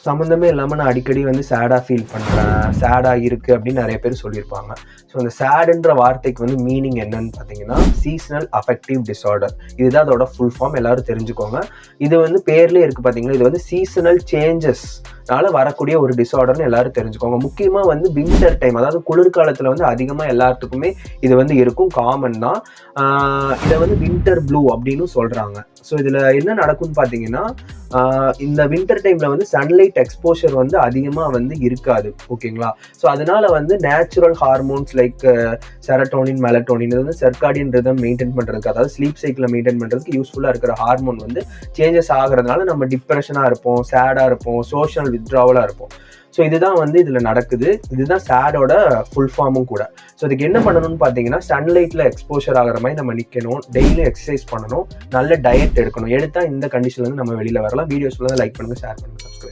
சம்மந்தமே இல்லாமல் நான் அடிக்கடி வந்து சேடாக ஃபீல் பண்ணுறேன், சேடாக இருக்குது அப்படின்னு நிறைய பேர் சொல்லியிருப்பாங்க. ஸோ அந்த சேடுன்ற வார்த்தைக்கு வந்து மீனிங் என்னன்னு பார்த்தீங்கன்னா சீசனல் அஃபெக்டிவ் டிஸார்டர். இதுதான் அதோட ஃபுல் ஃபார்ம், எல்லாரும் தெரிஞ்சுக்கோங்க. இது வந்து பேர்லேயே இருக்குது பார்த்தீங்கன்னா, இது வந்து சீசனல் சேஞ்சஸ்னால வரக்கூடிய ஒரு டிஸார்டர்னு எல்லாரும் தெரிஞ்சுக்கோங்க. முக்கியமாக வந்து வின்டர் டைம், அதாவது குளிர்காலத்தில் வந்து அதிகமாக எல்லாத்துக்குமே இது வந்து இருக்கும், காமன் தான். இதை வந்து வின்டர் ப்ளூ அப்படின்னு சொல்கிறாங்க. ஸோ இதில் என்ன நடக்கும்னு பார்த்தீங்கன்னா, இந்த வின்டர் டைமில் வந்து சன்லைட் எக்ஸ்போஷர் வந்து அதிகமாக வந்து இருக்காது, ஓகேங்களா? ஸோ அதனால வந்து natural hormones like serotonin, melatonin, இது வந்து சர்க்காடியன் ரிதம் மெயின்டைன் பண்ணுறதுக்கு, அதாவது ஸ்லீப் சைக்கிளை மெயின்டைன் பண்ணுறதுக்கு யூஸ்ஃபுல்லாக இருக்கிற ஹார்மோன் வந்து சேஞ்சஸ் ஆகிறதுனால நம்ம டிப்ரெஷனாக இருப்போம், சேடாக இருப்போம், சோஷியல் வித்ட்ராவலாக இருப்போம். ஸோ இதுதான் வந்து இதில் நடக்குது. இதுதான் சேடோட ஃபுல் ஃபார்மும் கூட. ஸோ இதுக்கு என்ன பண்ணணும்னு பார்த்தீங்கன்னா, சன்லைட்டில் எக்ஸ்போஷர் ஆகிற மாதிரி நம்ம நிற்கணும், டெய்லியும் எக்ஸசைஸ் பண்ணணும், நல்ல டயட் எடுக்கணும். எடுத்தால் இந்த கண்டிஷன்லேருந்து நம்ம வெளியில் வரலாம். வீடியோஸ் லைக் பண்ணுங்கள், ஷேர் பண்ணுங்கள், சப்ஸ்கிரைப்.